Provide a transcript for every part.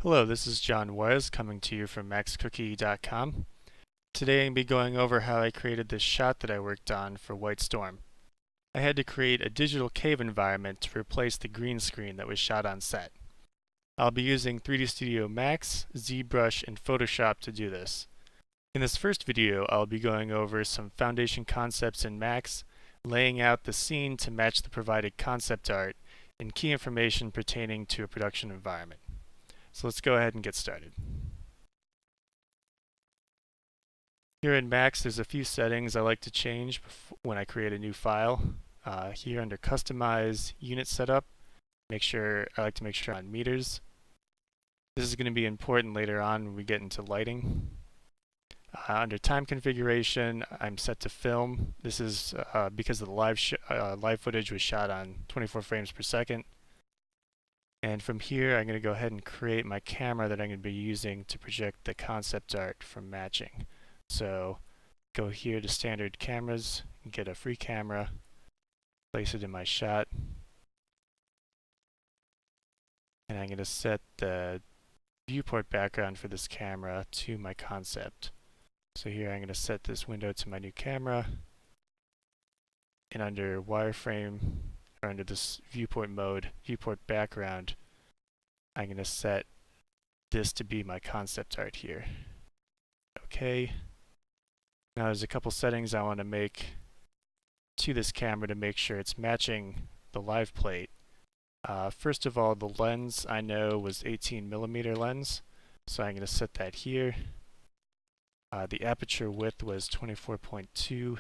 Hello, this is John Wes coming to you from maxcookie.com. Today I'm going to be going over how I created this shot that I worked on for White Storm. I had to create a digital cave environment to replace the green screen that was shot on set. I'll be using 3D Studio Max, Zbrush, and Photoshop to do this. In this first video, I'll be going over some foundation concepts in Max, laying out the scene to match the provided concept art, and key information pertaining to a production environment. So let's go ahead and get started. Here in Max, there's a few settings I like to change when I create a new file. Here under Customize Unit Setup, I like to make sure I'm on meters. This is going to be important later on when we get into lighting. Under Time Configuration, I'm set to film. This is because the live footage was shot on 24 frames per second. And from here, I'm going to go ahead and create my camera that I'm going to be using to project the concept art from matching. So go here to Standard Cameras, and get a free camera, place it in my shot, and I'm going to set the viewport background for this camera to my concept. So here I'm going to set this window to my new camera, and under wireframe, or under this viewport mode, viewport background, I'm going to set this to be my concept art here. Okay. Now there's a couple settings I want to make to this camera to make sure it's matching the live plate. First of all, the lens I know was 18mm lens, so I'm going to set that here. The aperture width was 24.2,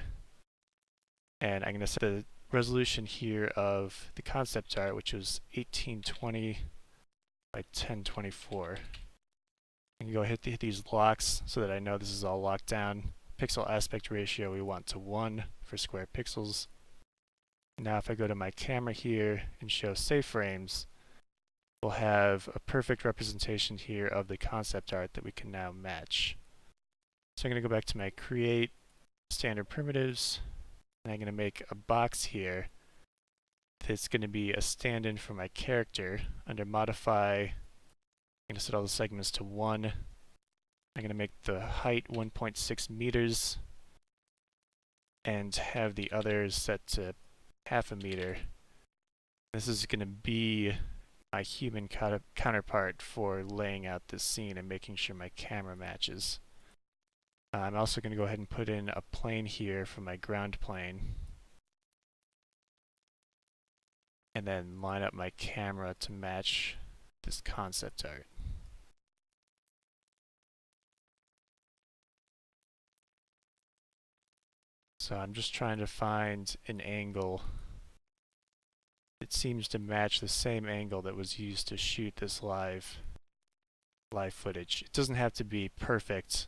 and I'm going to set the resolution here of the concept art, which was 1820 by 1024. I can go hit these locks so that I know this is all locked down. Pixel aspect ratio we want to 1 for square pixels. Now if I go to my camera here and show save frames, we'll have a perfect representation here of the concept art that we can now match. So I'm going to go back to my create standard primitives, and I'm going to make a box here that's going to be a stand-in for my character. Under modify, I'm going to set all the segments to 1. I'm going to make the height 1.6 meters and have the others set to 0.5 meter. This is going to be my human counterpart for laying out this scene and making sure my camera matches. I'm also going to go ahead and put in a plane here for my ground plane, and then line up my camera to match this concept art. So I'm just trying to find an angle that seems to match the same angle that was used to shoot this live footage. It doesn't have to be perfect,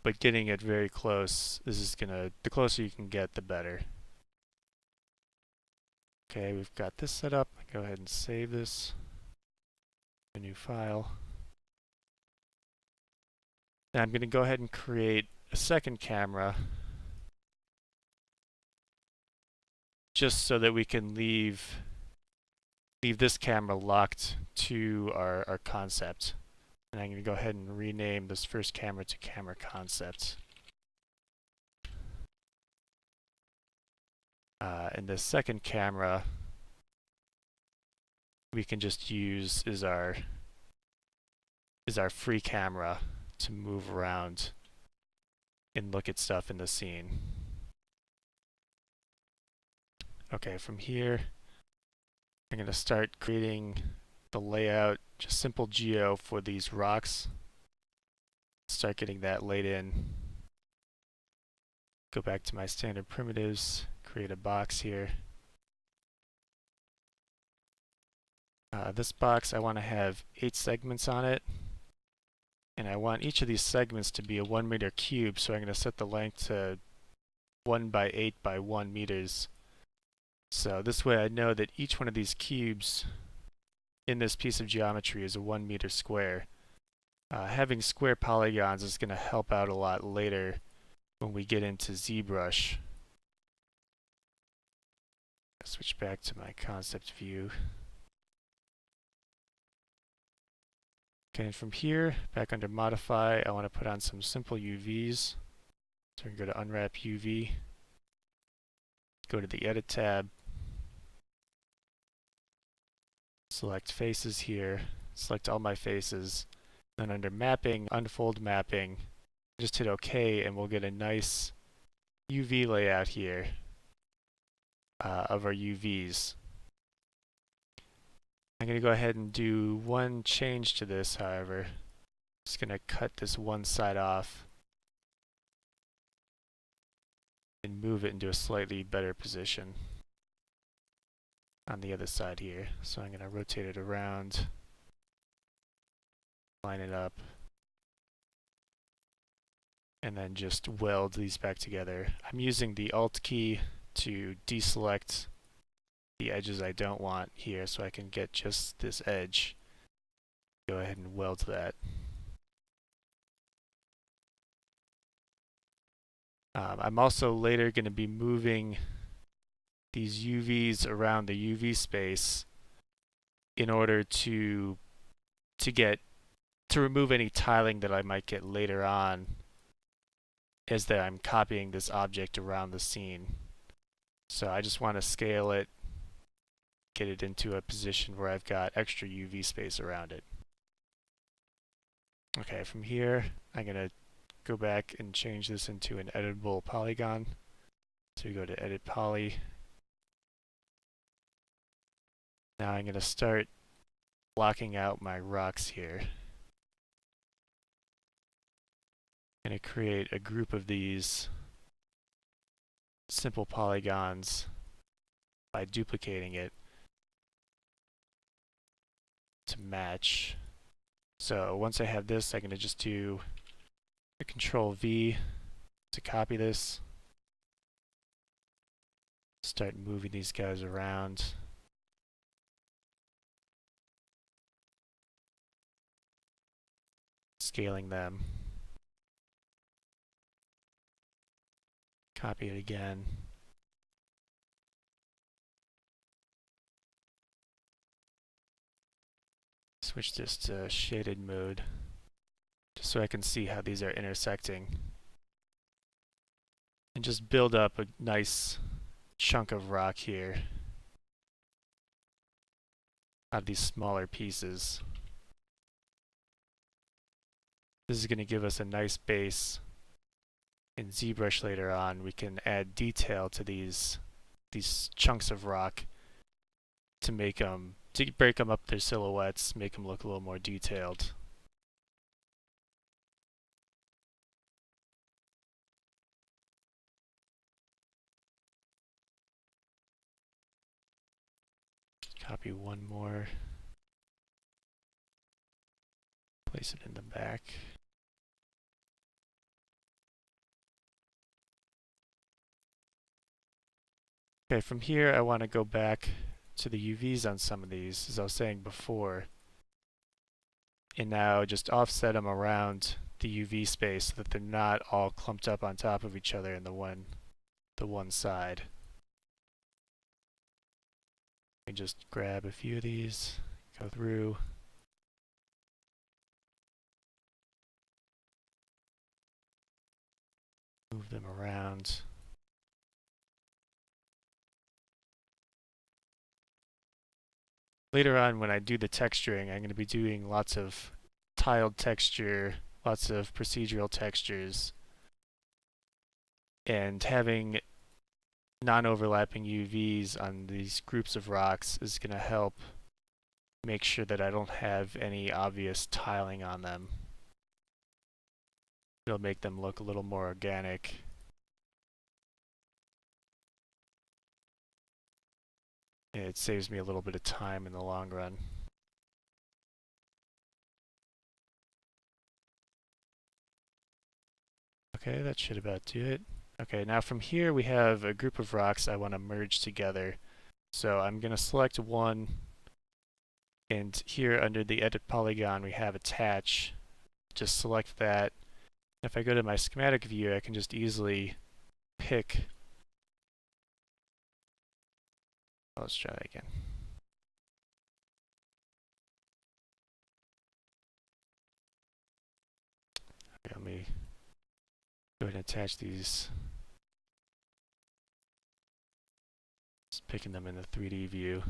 but getting it very close, the closer you can get, the better. Okay, we've got this set up. Go ahead and save this. A new file. Now I'm going to go ahead and create a second camera just so that we can leave this camera locked to our concept. And I'm going to go ahead and rename this first camera to camera concept. And the second camera we can just use is our free camera to move around and look at stuff in the scene. Okay, from here I'm going to start creating the layout, just simple geo for these rocks. Start getting that laid in. Go back to my standard primitives, create a box here. This box, I want to have 8 segments on it, and I want each of these segments to be a 1 meter cube, so I'm going to set the length to 1 by 8 by 1 meters. So this way I know that each one of these cubes in this piece of geometry is a 1 meter square. Having square polygons is going to help out a lot later when we get into Zbrush. Switch back to my concept view. Okay, and from here, back under Modify, I want to put on some simple UVs. So we can go to Unwrap UV, go to the Edit tab, select Faces here, select all my faces, then under Mapping, Unfold Mapping, just hit OK, and we'll get a nice UV layout here of our UVs. I'm going to go ahead and do one change to this, however. Just going to cut this one side off and move it into a slightly better position on the other side here. So I'm going to rotate it around, line it up, and then just weld these back together. I'm using the Alt key to deselect the edges I don't want here so I can get just this edge. Go ahead and weld that. I'm also later going to be moving these UVs around the UV space in order to remove any tiling that I might get later on as that I'm copying this object around the scene. So I just want to scale it, get it into a position where I've got extra UV space around it. Okay, from here I'm going to go back and change this into an editable polygon. So we go to Edit Poly. Now I'm going to start blocking out my rocks here. I'm going to create a group of these simple polygons by duplicating it to match. So once I have this, I'm going to just do a Control V to copy this. Start moving these guys around. Scaling them. Copy it again. Switch this to shaded mode, just so I can see how these are intersecting. And just build up a nice chunk of rock here out of these smaller pieces. This is going to give us a nice base. In Zbrush later on, we can add detail to these chunks of rock to make them, to break them up their silhouettes, make them look a little more detailed. Copy one more. Place it in the back. Okay, from here I want to go back to the UVs on some of these, as I was saying before, and now just offset them around the UV space so that they're not all clumped up on top of each other in the one side. I just grab a few of these, go through. Move them around. Later on, when I do the texturing, I'm going to be doing lots of tiled texture, lots of procedural textures, and having non-overlapping UVs on these groups of rocks is going to help make sure that I don't have any obvious tiling on them. It'll make them look a little more organic. And it saves me a little bit of time in the long run. Okay, that should about do it. Okay, now from here we have a group of rocks I want to merge together. So I'm going to select one, and here under the Edit Polygon we have Attach. Just select that. If I go to my schematic view, I can just easily pick. Let's try that again. Okay, let me go ahead and attach these. Just picking them in the 3D view.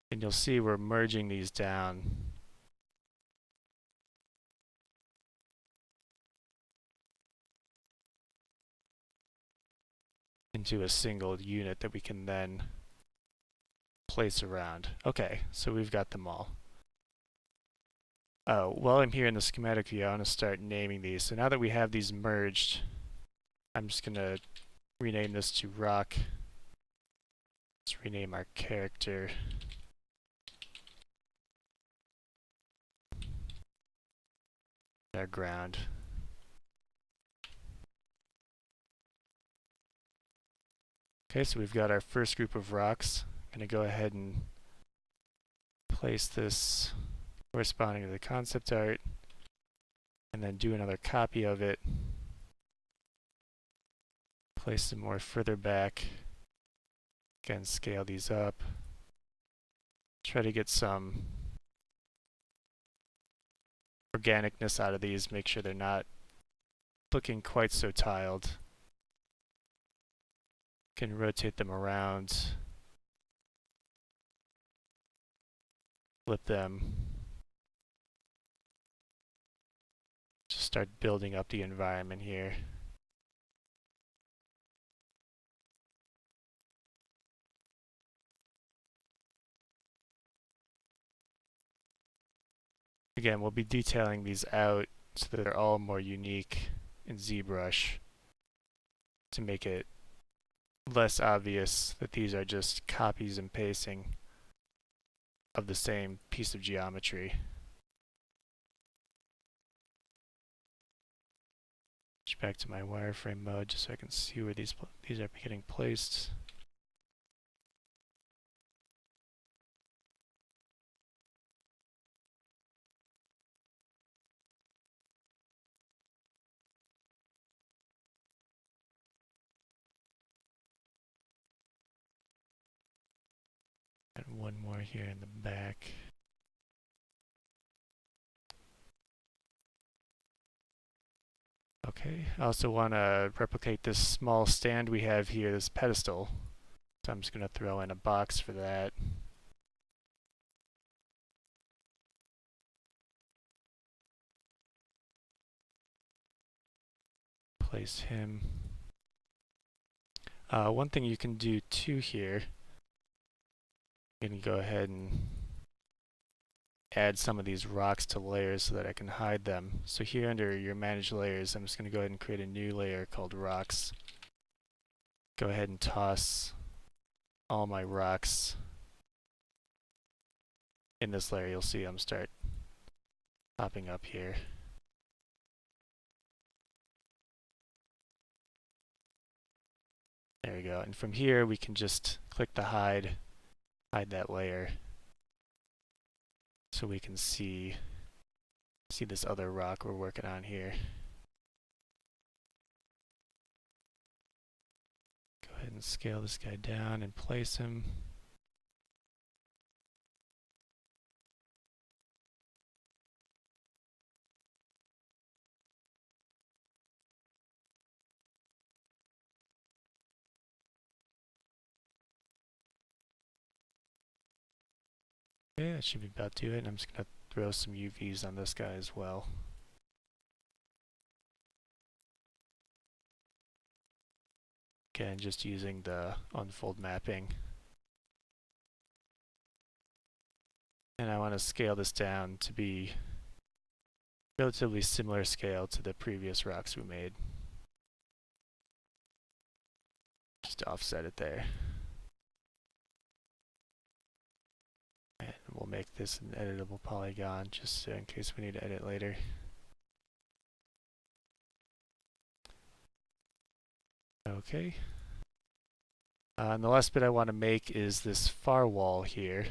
And you'll see we're merging these down into a single unit that we can then place around. Okay, so we've got them all. While I'm here in the schematic view, I want to start naming these. So now that we have these merged, I'm just going to rename this to rock. Let's rename our character. Our ground. Okay, so we've got our first group of rocks. I'm going to go ahead and place this corresponding to the concept art, and then do another copy of it. Place some more further back. Again, scale these up. Try to get some organicness out of these, make sure they're not looking quite so tiled. Can rotate them around, flip them. Just start building up the environment here. Again, we'll be detailing these out so that they're all more unique in Zbrush to make it less obvious that these are just copies and pasting of the same piece of geometry. Switch back to my wireframe mode just so I can see where these are getting placed. And one more here in the back. Okay, I also want to replicate this small stand we have here, this pedestal. So I'm just going to throw in a box for that. Place him. One thing you can do too here, you can go ahead and add some of these rocks to layers so that I can hide them. So here under your manage layers, I'm just going to go ahead and create a new layer called rocks. Go ahead and toss all my rocks in this layer. You'll see them start popping up here. There we go. And from here we can just click the hide that layer, so we can see this other rock we're working on here. Go ahead and scale this guy down and place him. Okay, that should be about to it. I'm just going to throw some UVs on this guy as well. Again, just using the unfold mapping. And I want to scale this down to be relatively similar scale to the previous rocks we made. Just offset it there. And we'll make this an editable polygon just so in case we need to edit later. Okay. And the last bit I want to make is this far wall here.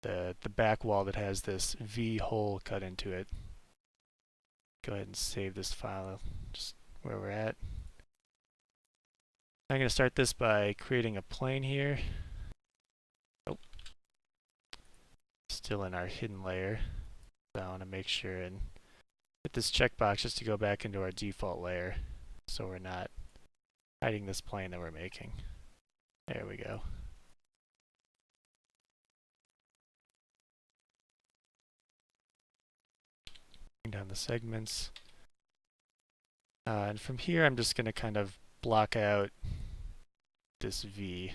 The back wall that has this V hole cut into it. Go ahead and save this file just where we're at. I'm going to start this by creating a plane here. Oh, still in our hidden layer. So I want to make sure and hit this checkbox just to go back into our default layer so we're not hiding this plane that we're making. There we go. Bring down the segments. And from here I'm just going to kind of block out this V.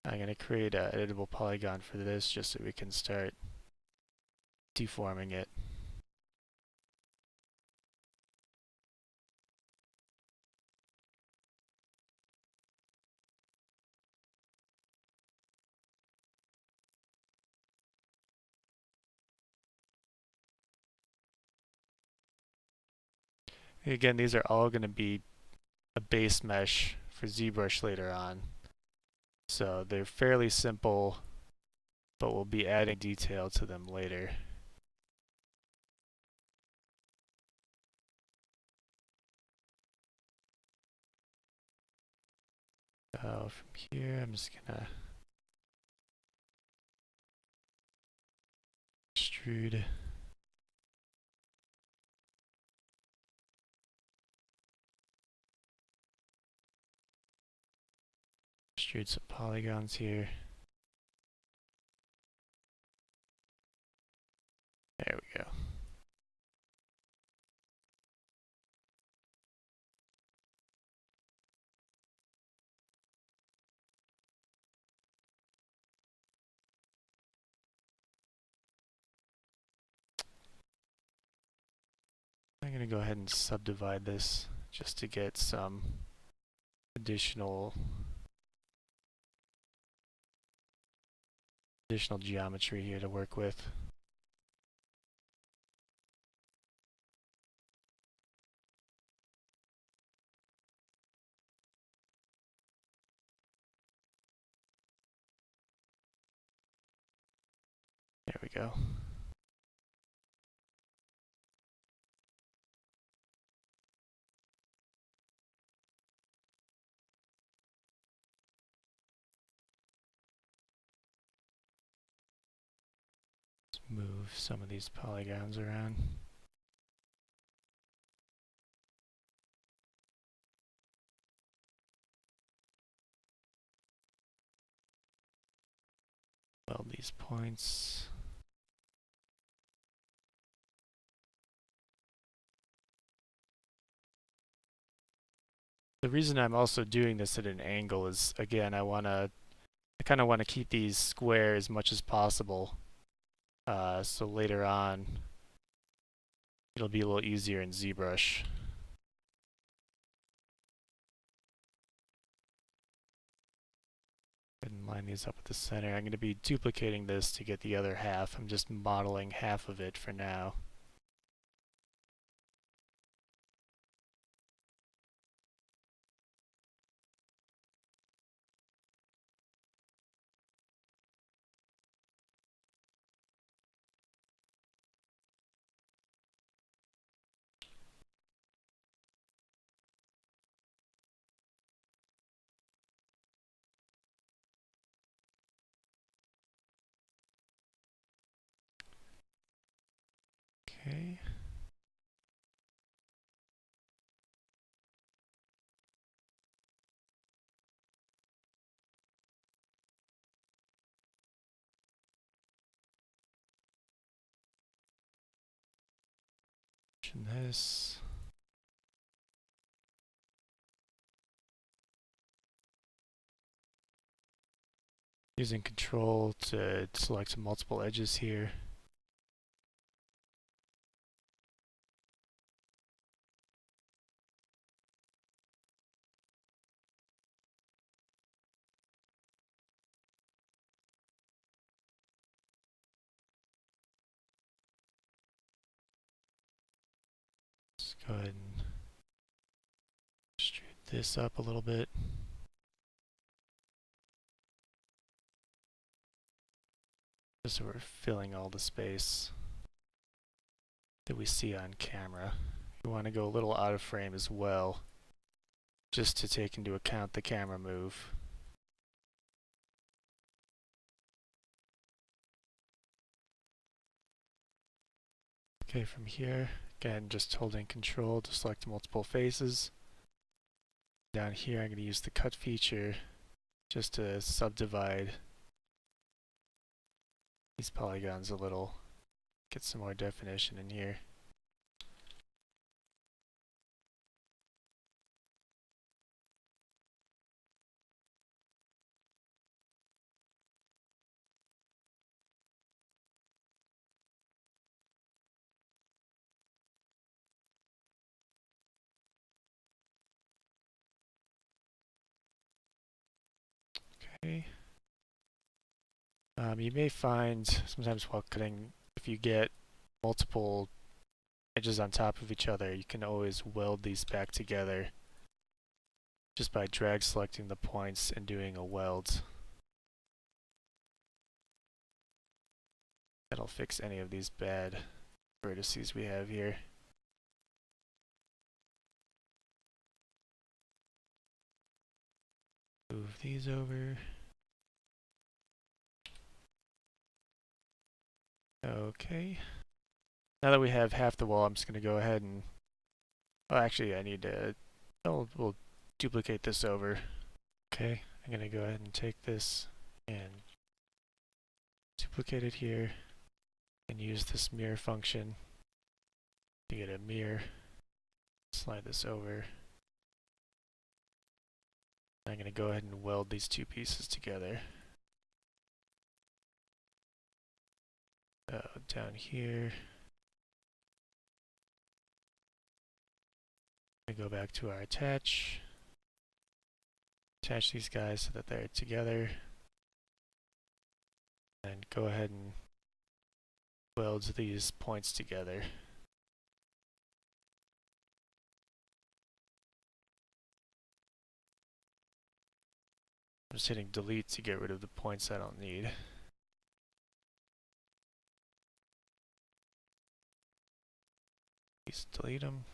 I'm going to create an editable polygon for this just so we can start deforming it. Again, these are all going to be a base mesh for Zbrush later on. So they're fairly simple, but we'll be adding detail to them later. So from here, I'm just gonna extrude. Extrude some polygons here. There we go. I'm going to go ahead and subdivide this just to get some additional geometry here to work with. There we go. Move some of these polygons around. Weld these points. The reason I'm also doing this at an angle is, again, I kind of want to keep these square as much as possible. So later on, it'll be a little easier in Zbrush. And line these up at the center. I'm going to be duplicating this to get the other half. I'm just modeling half of it for now. Okay. This. Using Control to select multiple edges here. Let's go ahead and extrude this up a little bit. Just so we're filling all the space that we see on camera. We want to go a little out of frame as well, just to take into account the camera move. Okay, from here, again, just holding Control to select multiple faces. Down here, I'm going to use the cut feature just to subdivide these polygons a little, get some more definition in here. Okay. You may find sometimes while cutting, if you get multiple edges on top of each other, you can always weld these back together just by drag selecting the points and doing a weld. That'll fix any of these bad vertices we have here. Move these over. Okay. Now that we have half the wall, I'm just going to go ahead and... Oh, actually, I need to... we'll duplicate this over. Okay, I'm going to go ahead and take this and duplicate it here and use this mirror function to get a mirror. Slide this over. I'm going to go ahead and weld these two pieces together. Down here, we go back to our attach these guys so that they're together, and go ahead and weld these points together. I'm just hitting delete to get rid of the points I don't need. Please delete them.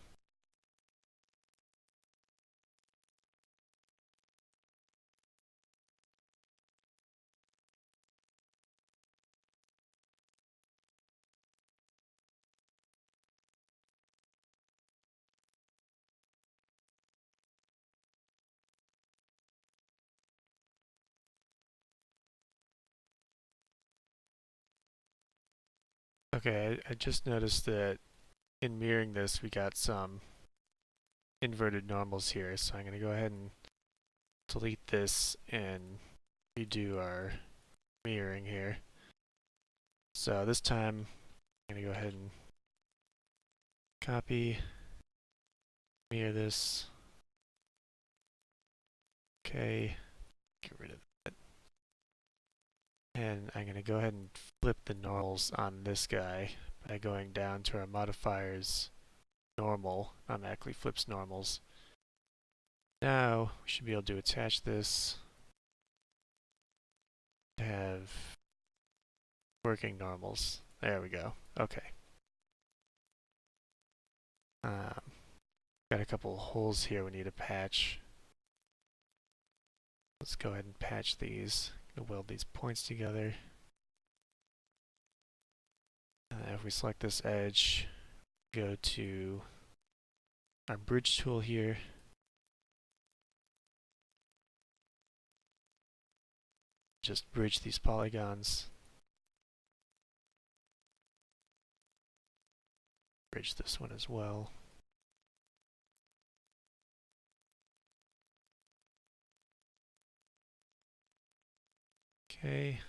Okay, I just noticed that in mirroring this we got some inverted normals here, so I'm going to go ahead and delete this and redo our mirroring here. So this time I'm going to go ahead and copy, mirror this. Okay, get rid of that. And I'm going to go ahead and flip the normals on this guy by going down to our modifiers, normal, automatically flips normals. Now we should be able to attach this to have working normals. There we go. Okay. Got a couple holes here we need to patch. Let's go ahead and patch these. Weld these points together. If we select this edge, go to our bridge tool here. Just bridge these polygons. Bridge this one as well. Okay,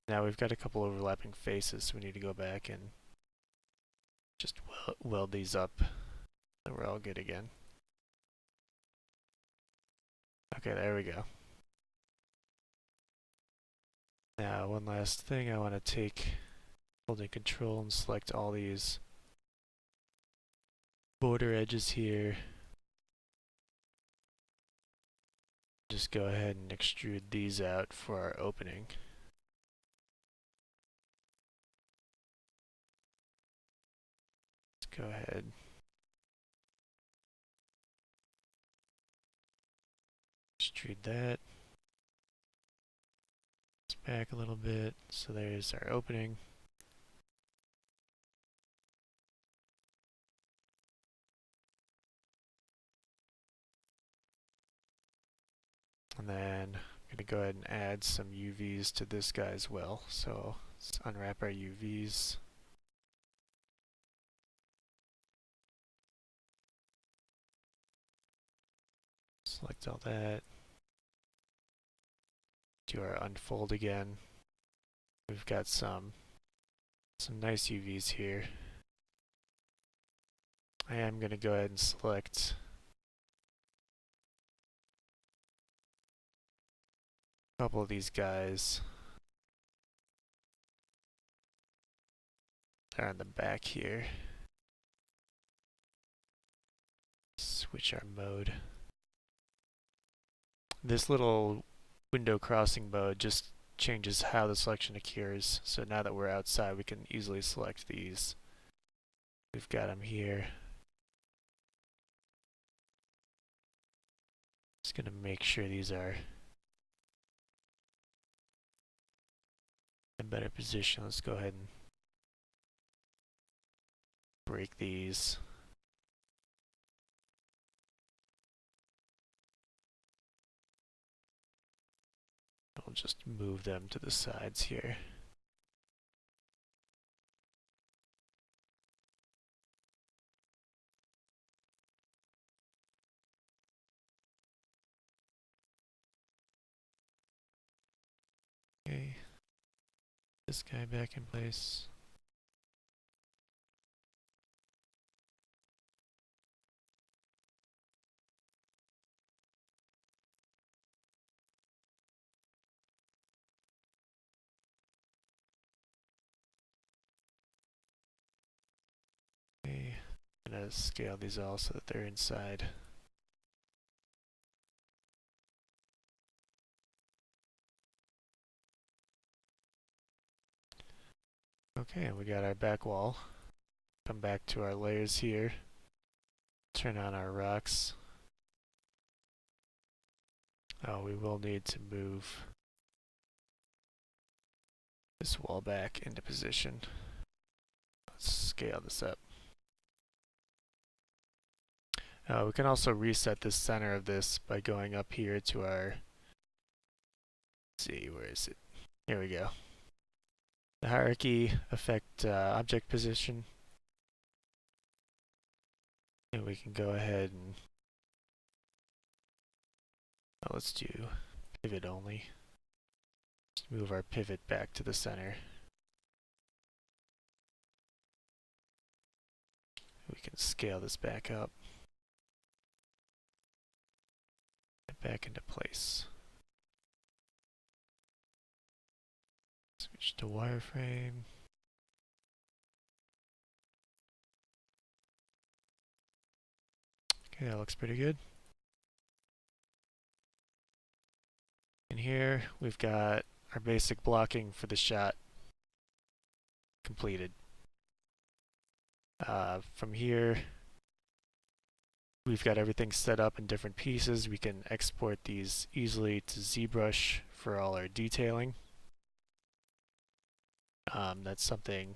now we've got a couple overlapping faces, so we need to go back and just weld these up so we're all good again. Okay, there we go. Now, one last thing, I want to take, holding Control and select all these border edges here. Just go ahead and extrude these out for our opening. Let's go ahead. Extrude that. It's back a little bit, so there's our opening. And then I'm going to go ahead and add some UVs to this guy as well. So let's unwrap our UVs. Select all that. Do our unfold again. We've got some nice UVs here. I am going to go ahead and select a couple of these guys. They're on the back here. Switch our mode. This little window crossing mode just changes how the selection occurs. So now that we're outside, we can easily select these. We've got them here. Just going to make sure these are in a better position. Let's go ahead and break these. I'll just move them to the sides here. Okay, this guy back in place. Okay, I'm gonna scale these all so that they're inside. Okay, and we got our back wall. Come back to our layers here. Turn on our rocks. Oh, we will need to move this wall back into position. Let's scale this up. We can also reset the center of this by going up here to our, let's see, where is it? Here we go. The hierarchy affect object position. And we can go ahead and, let's do pivot only. Just move our pivot back to the center. We can scale this back up. Back into place. Switch to wireframe. Okay, that looks pretty good. And here we've got our basic blocking for the shot completed. From here, we've got everything set up in different pieces. We can export these easily to Zbrush for all our detailing. That's something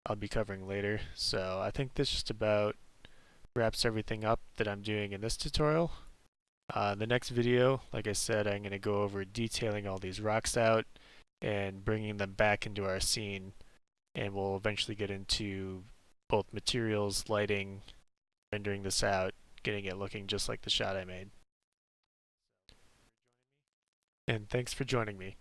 I'll be covering later. So I think this just about wraps everything up that I'm doing in this tutorial. The next video, like I said, I'm going to go over detailing all these rocks out and bringing them back into our scene, and we'll eventually get into both materials, lighting, rendering this out, getting it looking just like the shot I made. And thanks for joining me.